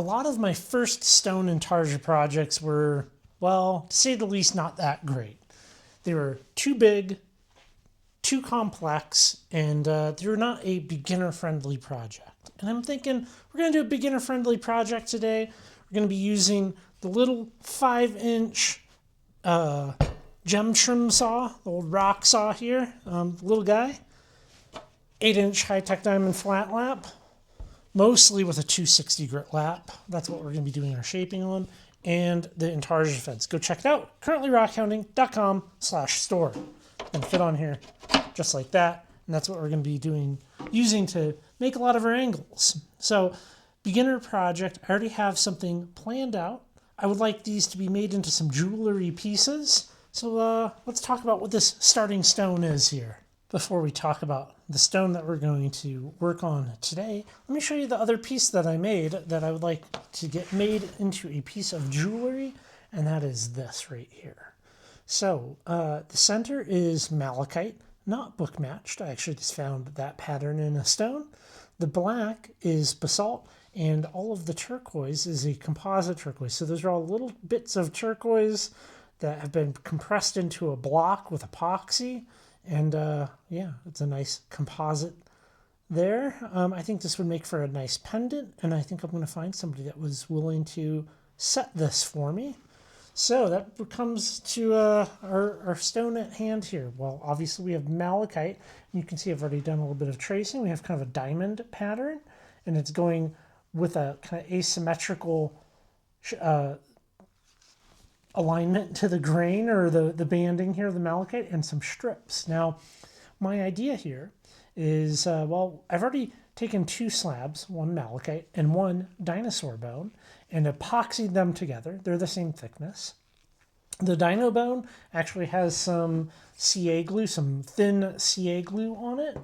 a lot of my first stone Intarsia projects were, well, to say the least, not that great. They were too big, too complex, and they were not a beginner-friendly project. And I'm thinking we're going to do a beginner-friendly project today. We're going to be using the little 5-inch gem trim saw, the old rock saw here, little guy. 8-inch high-tech diamond flat lap, mostly with a 260 grit lap. That's what we're going to be doing our shaping on. And the Intarsia fence. Go check it out. Currently rockhounding.com/store. And fit on here just like that. And that's what we're going to be using to make a lot of our angles. So beginner project, I already have something planned out. I would like these to be made into some jewelry pieces. So let's talk about what this starting stone is here. Before we talk about the stone that we're going to work on today, let me show you the other piece that I made that I would like to get made into a piece of jewelry, and that is this right here. So the center is malachite, not book matched. I actually just found that pattern in a stone. The black is basalt, and all of the turquoise is a composite turquoise. So those are all little bits of turquoise that have been compressed into a block with epoxy. And yeah, it's a nice composite there. I think this would make for a nice pendant, and I think I'm going to find somebody that was willing to set this for me. So that comes to our stone at hand here. Well, obviously we have malachite. You can see I've already done a little bit of tracing. We have kind of a diamond pattern, and it's going with a kind of asymmetrical alignment to the grain or the banding here of the malachite and some strips. Now, my idea here is, well, I've already taken 2 slabs, one malachite and one dinosaur bone, and epoxied them together. They're the same thickness. The dino bone actually has some CA glue, some thin CA glue on it.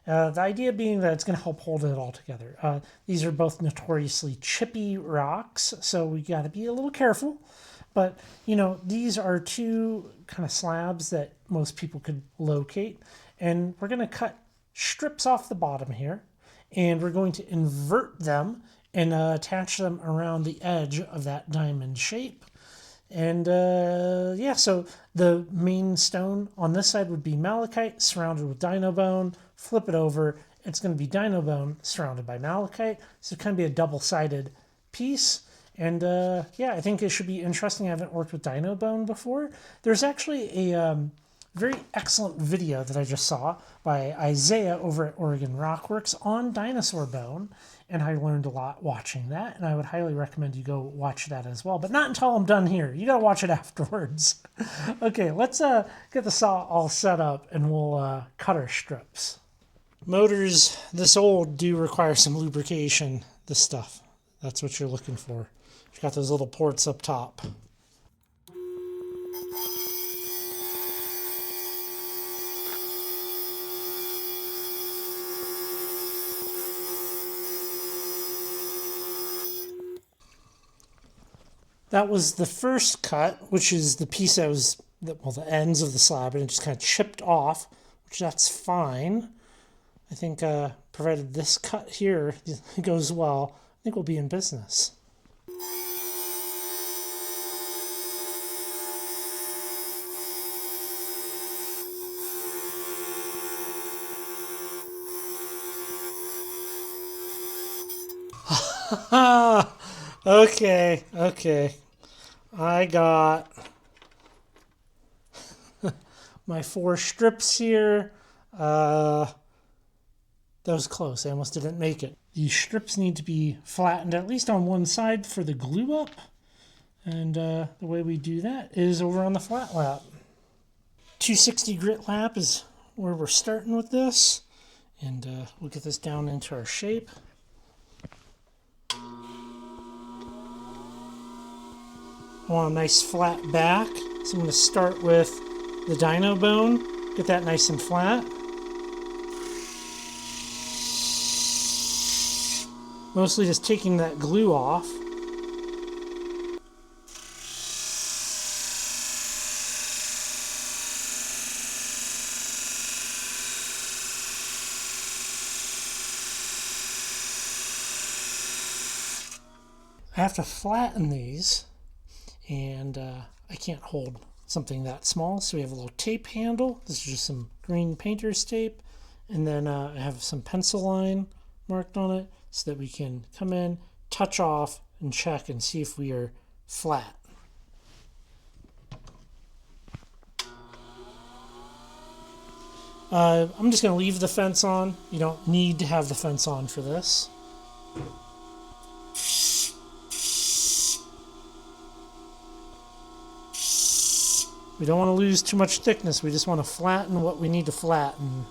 The idea being that it's going to help hold it all together. These are both notoriously chippy rocks, so we got to be a little careful. But, you know, these are 2 kind of slabs that most people could locate. And we're going to cut strips off the bottom here. And we're going to invert them and attach them around the edge of that diamond shape. And, yeah, so the main stone on this side would be malachite surrounded with dino bone. Flip it over. It's going to be dino bone surrounded by malachite. So it kind of be a double-sided piece. And yeah, I think it should be interesting. I haven't worked with dino bone before. There's actually a very excellent video that I just saw by Isaiah over at Oregon Rockworks on dinosaur bone, and I learned a lot watching that, and I would highly recommend you go watch that as well, but not until I'm done here. You gotta watch it afterwards. Okay, let's get the saw all set up, and we'll cut our strips. Motors this old do require some lubrication, this stuff. That's what you're looking for. You've got those little ports up top. That was the first cut, which is the piece that was, well, the ends of the slab, and it just kind of chipped off, which that's fine. I think provided this cut here goes well, I think we'll be in business. Okay. I got my 4 strips here. That was close. I almost didn't make it. These strips need to be flattened at least on one side for the glue up. And the way we do that is over on the flat lap. 260 grit lap is where we're starting with this. And we'll get this down into our shape. I want a nice flat back, so I'm going to start with the dino bone, get that nice and flat. Mostly just taking that glue off. I have to flatten these, and I can't hold something that small, so we have a little tape handle. This is just some green painter's tape, and then I have some pencil line marked on it so that we can come in, touch off, and check and see if we are flat. I'm just going to leave the fence on. You don't need to have the fence on for this. We don't want to lose too much thickness. We just want to flatten what we need to flatten.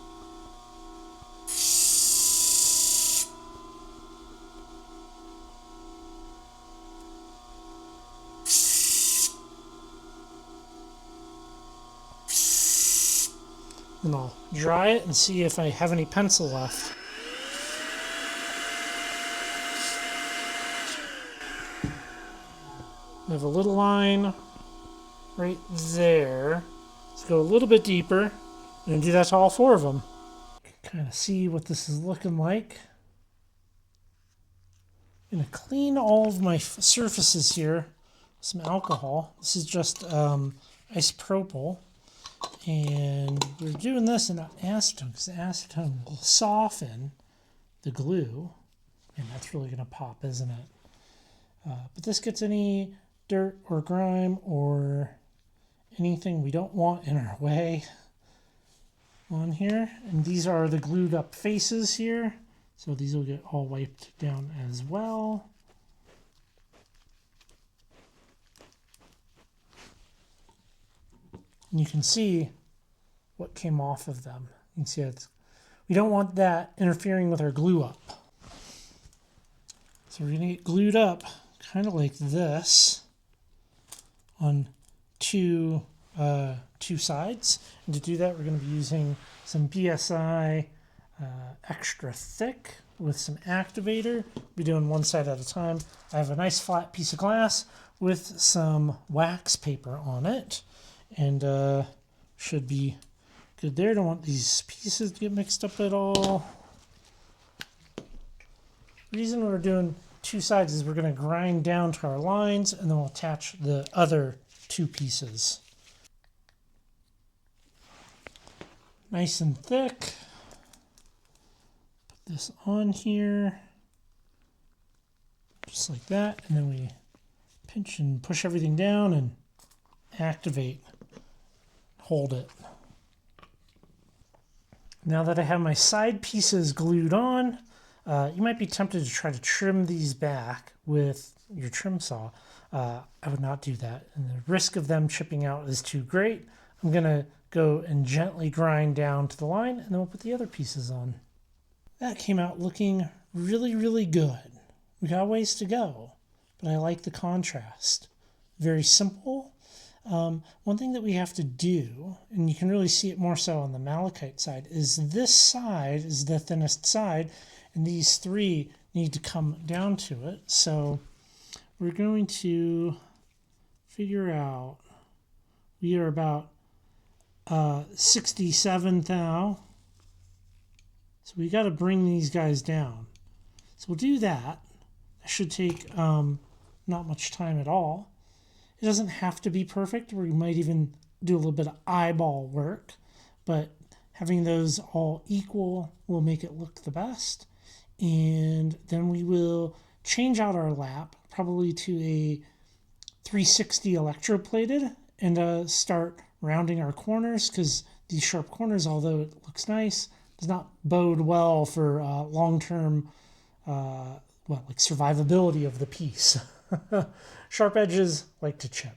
And I'll dry it and see if I have any pencil left. I have a little line right there. Let's go a little bit deeper and do that to all four of them. Kind of see what this is looking like. I'm going to clean all of my surfaces here with some alcohol. This is just isopropyl. And we're doing this in acetone because the acetone will soften the glue, and that's really going to pop, isn't it? But this gets any dirt or grime or anything we don't want in our way on here. And these are the glued up faces here, so these will get all wiped down as well. And you can see what came off of them. You can see we don't want that interfering with our glue up. So we're going to get glued up kind of like this on two sides. And to do that, we're going to be using some BSI extra thick with some activator. We'll be doing one side at a time. I have a nice flat piece of glass with some wax paper on it. And should be good there. Don't want these pieces to get mixed up at all. The reason we're doing two sides is we're going to grind down to our lines and then we'll attach the other two pieces. Nice and thick. Put this on here. Just like that. And then we pinch and push everything down and activate. Hold it. Now that I have my side pieces glued on, you might be tempted to try to trim these back with your trim saw. I would not do that, and the risk of them chipping out is too great. I'm going to go and gently grind down to the line, and then we'll put the other pieces on. That came out looking really, really good. We got a ways to go, but I like the contrast. Very simple. One thing that we have to do, and you can really see it more so on the malachite side, is this side is the thinnest side, and these three need to come down to it. So we're going to figure out, we are about 67 thou. So we got to bring these guys down. So we'll do that. That should take not much time at all. It doesn't have to be perfect. We might even do a little bit of eyeball work, but having those all equal will make it look the best. And then we will change out our lap, probably to a 360 electroplated, and start rounding our corners, because these sharp corners, although it looks nice, does not bode well for long-term like survivability of the piece. Sharp edges like to chip.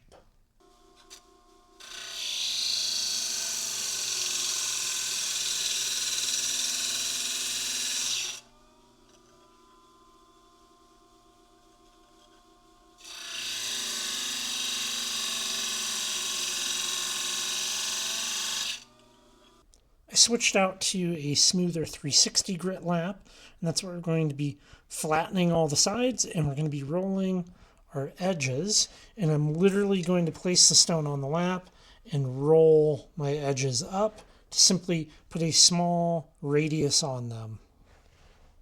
I switched out to a smoother 360 grit lap, and that's where we're going to be flattening all the sides, and we're going to be rolling our edges, and I'm literally going to place the stone on the lap and roll my edges up to simply put a small radius on them.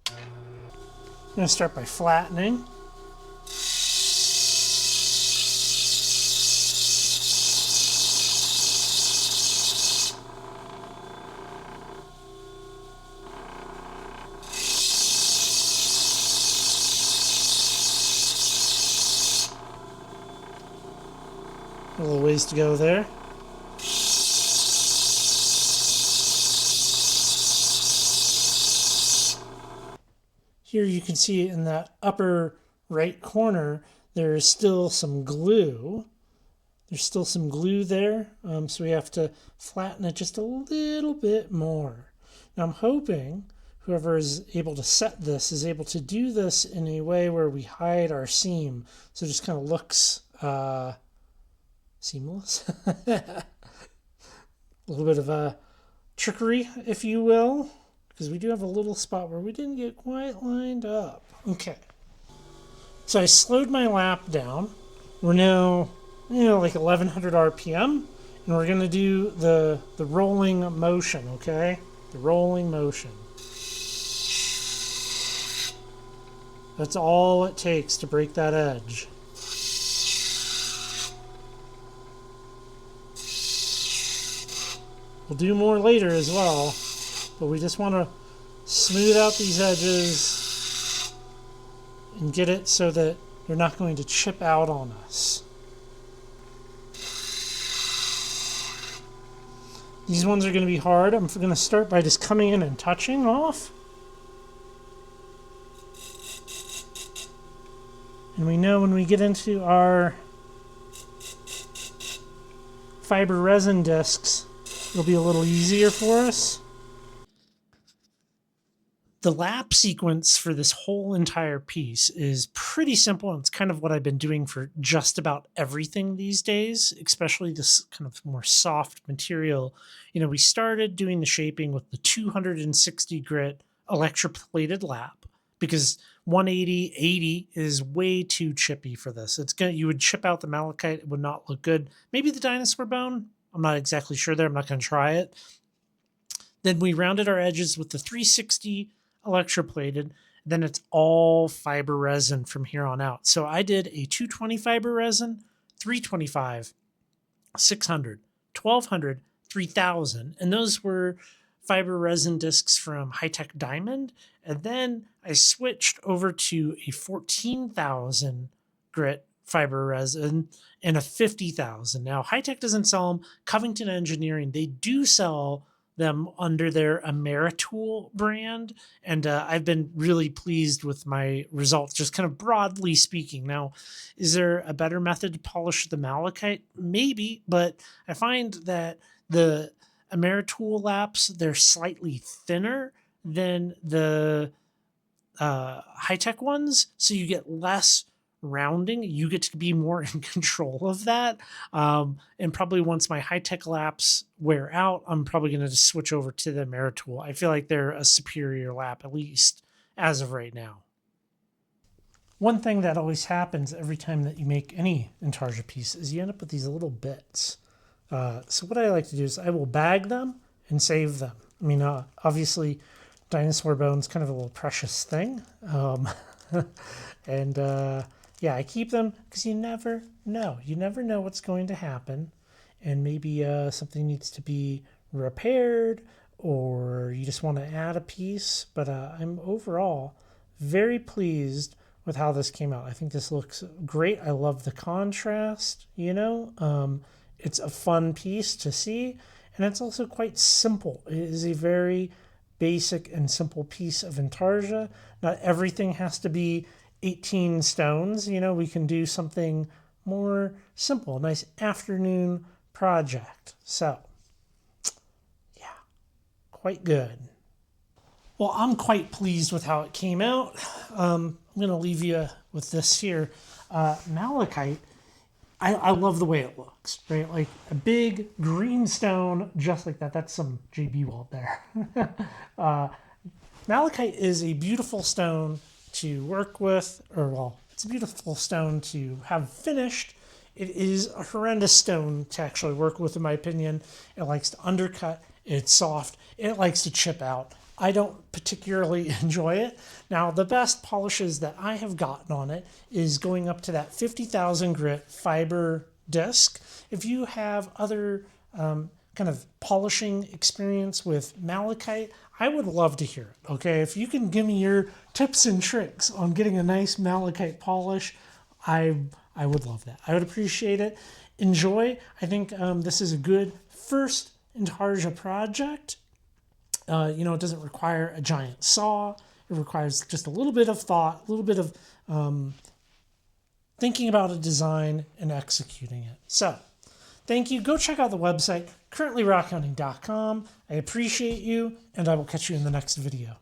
I'm going to start by flattening. A little ways to go there. Here you can see in that upper right corner, there is still some glue. There's still some glue there, so we have to flatten it just a little bit more. Now I'm hoping whoever is able to set this is able to do this in a way where we hide our seam, so it just kind of looks seamless. A little bit of a trickery, if you will, because we do have a little spot where we didn't get quite lined up. Okay. So I slowed my lap down. We're now, like 1100 RPM, and we're gonna do the rolling motion, okay? The rolling motion. That's all it takes to break that edge. We'll do more later as well, but we just want to smooth out these edges and get it so that they're not going to chip out on us. These ones are going to be hard. I'm going to start by just coming in and touching off. And we know when we get into our fiber resin discs, it'll be a little easier for us. The lap sequence for this whole entire piece is pretty simple, and it's kind of what I've been doing for just about everything these days, especially this kind of more soft material. We started doing the shaping with the 260 grit electroplated lap because 180, 80 is way too chippy for this. You would chip out the malachite, it would not look good. Maybe the dinosaur bone, I'm not exactly sure there, I'm not going to try it. Then we rounded our edges with the 360 electroplated, then it's all fiber resin from here on out. So I did a 220 fiber resin, 325, 600, 1200, 3000, and those were fiber resin discs from High Tech Diamond. And then I switched over to a 14,000 grit fiber resin and a 50,000. Now, High Tech doesn't sell them. Covington Engineering, they do sell them under their Ameritool brand, and I've been really pleased with my results, just kind of broadly speaking. Now, is there a better method to polish the malachite? Maybe, but I find that the Ameritool laps, they're slightly thinner than the high-tech ones, so you get less rounding. You get to be more in control of that. And probably once my high-tech laps wear out, I'm probably going to just switch over to the Ameritool. I feel like they're a superior lap, at least as of right now. One thing that always happens every time that you make any Intarsia piece is you end up with these little bits. So what I like to do is I will bag them and save them. I mean, obviously, dinosaur bone's kind of a little precious thing. Yeah, I keep them because you never know. You never know what's going to happen. And maybe something needs to be repaired or you just want to add a piece. But I'm overall very pleased with how this came out. I think this looks great. I love the contrast, It's a fun piece to see. And it's also quite simple. It is a very basic and simple piece of Intarsia. Not everything has to be 18 stones. We can do something more simple, a nice afternoon project. So, yeah, quite good. Well, I'm quite pleased with how it came out. I'm going to leave you with this here. Malachite, I love the way it looks, right? Like a big green stone, just like that. That's some JB Walt there. Malachite is a beautiful stone to work with, it's a beautiful stone to have finished. It is a horrendous stone to actually work with, in my opinion. It likes to undercut, it's soft, it likes to chip out. I don't particularly enjoy it. Now, the best polishes that I have gotten on it is going up to that 50,000 grit fiber disc. If you have other kind of polishing experience with malachite, I would love to hear it, okay? If you can give me your tips and tricks on getting a nice malachite polish, I would love that. I would appreciate it. enjoy. I think this is a good first Intarsia project. You know, it doesn't require a giant saw. It requires just a little bit of thought, a little bit of thinking about a design and executing it. So, thank you. Go check out the website, currently rockhounding.com. I appreciate you, and I will catch you in the next video.